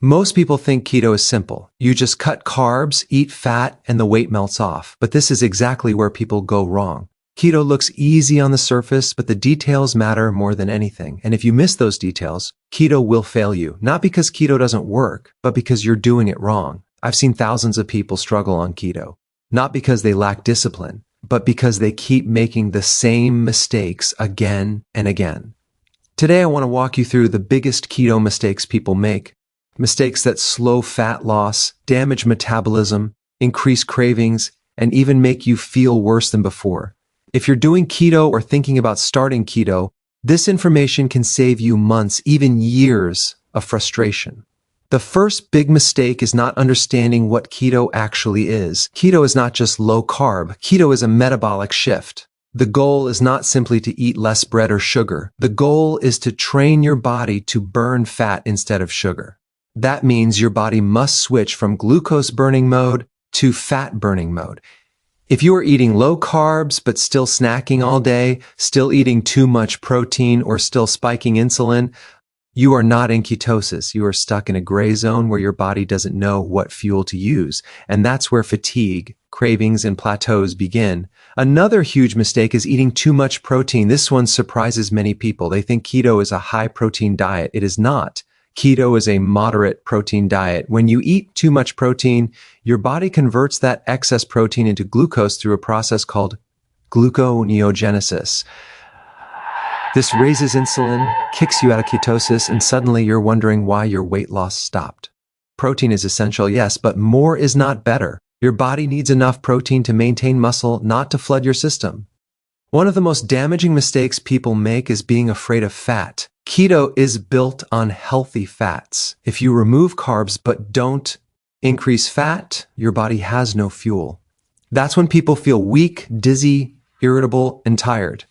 Most people think keto is simple. You just cut carbs, eat fat, and the weight melts off. But this is exactly where people go wrong. Keto looks easy on the surface, but the details matter more than anything. And if you miss those details, keto will fail you. Not because keto doesn't work, but because you're doing it wrong. I've seen thousands of people struggle on keto. Not because they lack discipline, but because they keep making the same mistakes again and again. Today, I want to walk you through the biggest keto mistakes people make. Mistakes that slow fat loss, damage metabolism, increase cravings, and even make you feel worse than before. If you're doing keto or thinking about starting keto, this information can save you months, even years of frustration. The first big mistake is not understanding what keto actually is. Keto is not just low carb. Keto is a metabolic shift. The goal is not simply to eat less bread or sugar. The goal is to train your body to burn fat instead of sugar. That means your body must switch from glucose burning mode to fat burning mode. If you are eating low carbs but still snacking all day, still eating too much protein, or still spiking insulin, you are not in ketosis. You are stuck in a gray zone where your body doesn't know what fuel to use. And that's where fatigue, cravings, and plateaus begin. Another huge mistake is eating too much protein. This one surprises many people. They think keto is a high protein diet. It is not. Keto is a moderate protein diet. When you eat too much protein, your body converts that excess protein into glucose through a process called gluconeogenesis. This raises insulin, kicks you out of ketosis, and suddenly you're wondering why your weight loss stopped. Protein is essential, yes, but more is not better. Your body needs enough protein to maintain muscle, not to flood your system. One of the most damaging mistakes people make is being afraid of fat. Keto is built on healthy fats. If you remove carbs but don't increase fat, your body has no fuel. That's when people feel weak, dizzy, irritable, and tired.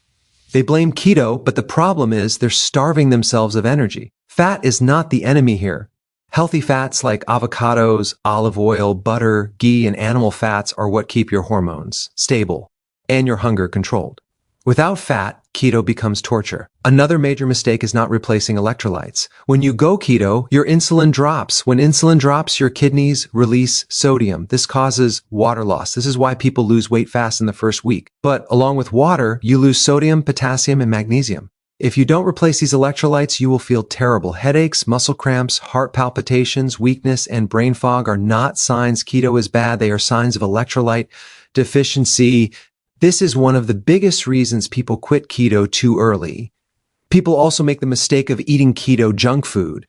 They blame keto, but the problem is they're starving themselves of energy. Fat is not the enemy here. Healthy fats like avocados, olive oil, butter, ghee, and animal fats are what keep your hormones stable and your hunger controlled. Without fat, keto becomes torture. Another major mistake is not replacing electrolytes. When you go keto, your insulin drops. When insulin drops, your kidneys release sodium. This causes water loss. This is why people lose weight fast in the first week. But along with water, you lose sodium, potassium, and magnesium. If you don't replace these electrolytes, you will feel terrible. Headaches, muscle cramps, heart palpitations, weakness, and brain fog are not signs keto is bad. They are signs of electrolyte deficiency. This is one of the biggest reasons people quit keto too early. People also make the mistake of eating keto junk food.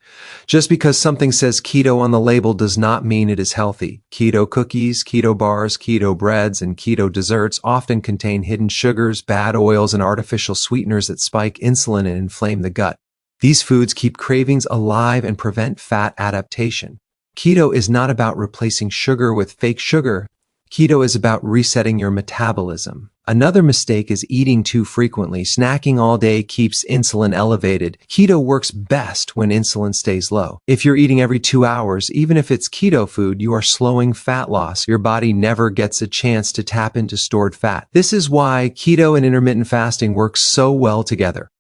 Just because something says keto on the label does not mean it is healthy. Keto cookies, keto bars, keto breads, and keto desserts often contain hidden sugars, bad oils, and artificial sweeteners that spike insulin and inflame the gut. These foods keep cravings alive and prevent fat adaptation. Keto is not about replacing sugar with fake sugar. Keto is about resetting your metabolism. Another mistake is eating too frequently. Snacking all day keeps insulin elevated. Keto works best when insulin stays low. If you're eating every 2 hours, even if it's keto food, you are slowing fat loss. Your body never gets a chance to tap into stored fat. This is why keto and intermittent fasting work so well together.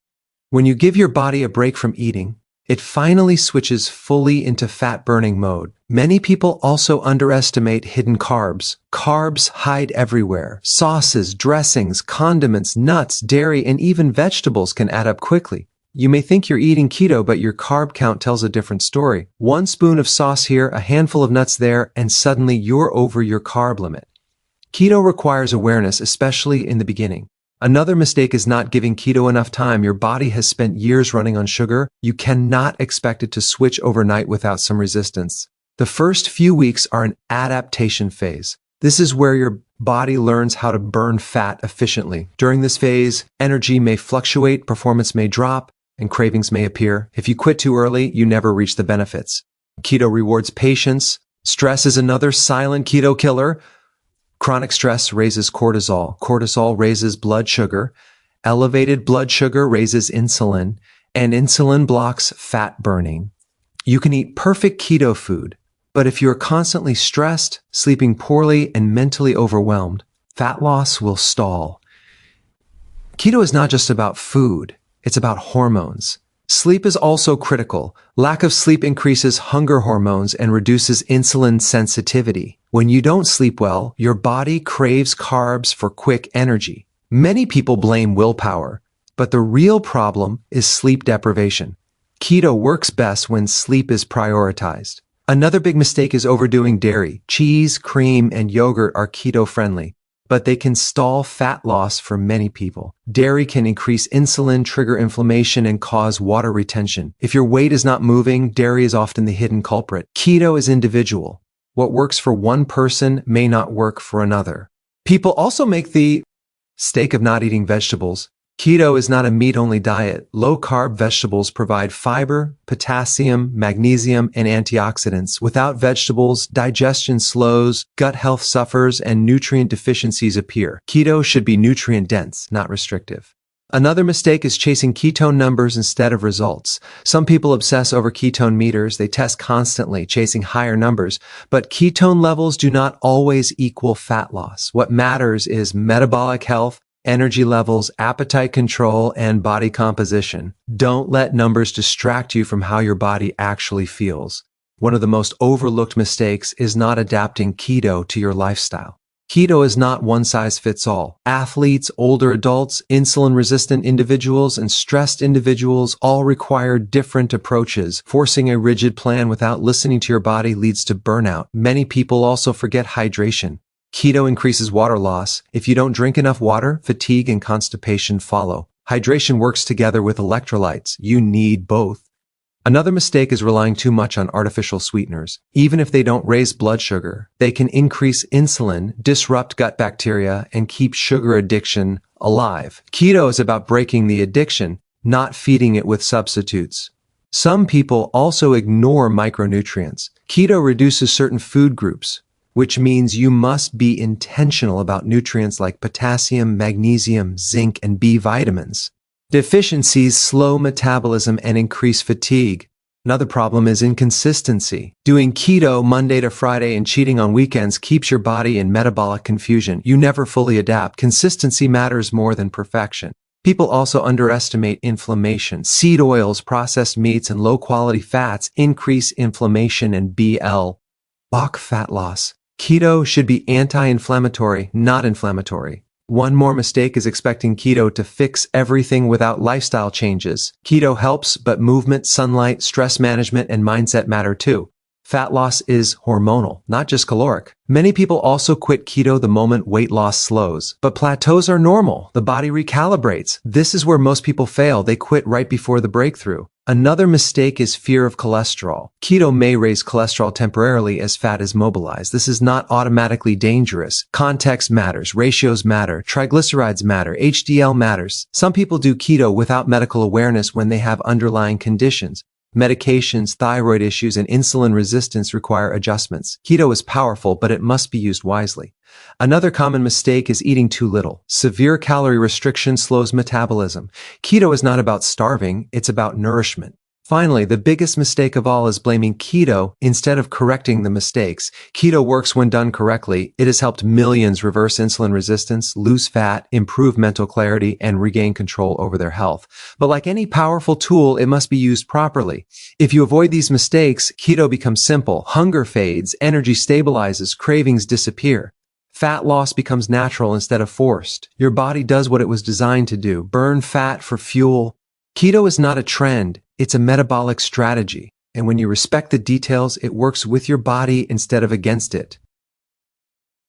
When you give your body a break from eating, it finally switches fully into fat-burning mode. Many people also underestimate hidden carbs. Carbs hide everywhere. Sauces, dressings, condiments, nuts, dairy, and even vegetables can add up quickly. You may think you're eating keto, but your carb count tells a different story. 1 spoon of sauce here, a handful of nuts there, and suddenly you're over your carb limit. Keto requires awareness, especially in the beginning. Another mistake is not giving keto enough time. Your body has spent years running on sugar. You cannot expect it to switch overnight without some resistance. The first few weeks are an adaptation phase. This is where your body learns how to burn fat efficiently. During this phase, energy may fluctuate, performance may drop, and cravings may appear. If you quit too early, you never reach the benefits. Keto rewards patience. Stress is another silent keto killer. Chronic stress raises cortisol. Cortisol raises blood sugar. Elevated blood sugar raises insulin, and insulin blocks fat burning. You can eat perfect keto food, but if you're constantly stressed, sleeping poorly, and mentally overwhelmed, fat loss will stall. Keto is not just about food. It's about hormones. Sleep is also critical. Lack of sleep increases hunger hormones and reduces insulin sensitivity. When you don't sleep well, your body craves carbs for quick energy. Many people blame willpower, but the real problem is sleep deprivation. Keto works best when sleep is prioritized. Another big mistake is overdoing dairy. Cheese, cream, and yogurt are keto-friendly, but they can stall fat loss for many people. Dairy can increase insulin, trigger inflammation, and cause water retention. If your weight is not moving, dairy is often the hidden culprit. Keto is individual. What works for one person may not work for another. People also make the mistake of not eating vegetables. Keto is not a meat-only diet. Low-carb vegetables provide fiber, potassium, magnesium, and antioxidants. Without vegetables, digestion slows, gut health suffers, and nutrient deficiencies appear. Keto should be nutrient-dense, not restrictive. Another mistake is chasing ketone numbers instead of results. Some people obsess over ketone meters. They test constantly, chasing higher numbers. But ketone levels do not always equal fat loss. What matters is metabolic health, energy levels, appetite control, and body composition. Don't let numbers distract you from how your body actually feels. One of the most overlooked mistakes is not adapting keto to your lifestyle. Keto is not one size fits all. Athletes, older adults, insulin-resistant individuals, and stressed individuals all require different approaches. Forcing a rigid plan without listening to your body leads to burnout. Many people also forget hydration. Keto increases water loss. If you don't drink enough water, fatigue and constipation follow. Hydration works together with electrolytes. You need both. Another mistake is relying too much on artificial sweeteners. Even if they don't raise blood sugar, they can increase insulin, disrupt gut bacteria, and keep sugar addiction alive. Keto is about breaking the addiction, not feeding it with substitutes. Some people also ignore micronutrients. Keto reduces certain food groups, which means you must be intentional about nutrients like potassium, magnesium, zinc, and B vitamins. Deficiencies slow metabolism and increase fatigue. Another problem is inconsistency. Doing keto Monday to Friday and cheating on weekends keeps your body in metabolic confusion. You never fully adapt. Consistency matters more than perfection. People also underestimate inflammation. Seed oils, processed meats, and low-quality fats increase inflammation and block fat loss. Keto should be anti-inflammatory, not inflammatory. One more mistake is expecting keto to fix everything without lifestyle changes. Keto helps, but movement, sunlight, stress management, and mindset matter too. Fat loss is hormonal, not just caloric. Many people also quit keto the moment weight loss slows. But plateaus are normal. The body recalibrates. This is where most people fail. They quit right before the breakthrough. Another mistake is fear of cholesterol. Keto may raise cholesterol temporarily as fat is mobilized. This is not automatically dangerous. Context matters. Ratios matter. Triglycerides matter. HDL matters. Some people do keto without medical awareness when they have underlying conditions. Medications, thyroid issues, and insulin resistance require adjustments. Keto is powerful, but it must be used wisely. Another common mistake is eating too little. Severe calorie restriction slows metabolism. Keto is not about starving, it's about nourishment. Finally, the biggest mistake of all is blaming keto instead of correcting the mistakes. Keto works when done correctly. It has helped millions reverse insulin resistance, lose fat, improve mental clarity, and regain control over their health. But like any powerful tool, it must be used properly. If you avoid these mistakes, keto becomes simple. Hunger fades, energy stabilizes, cravings disappear. Fat loss becomes natural instead of forced. Your body does what it was designed to do, burn fat for fuel. Keto is not a trend, it's a metabolic strategy. And when you respect the details, it works with your body instead of against it.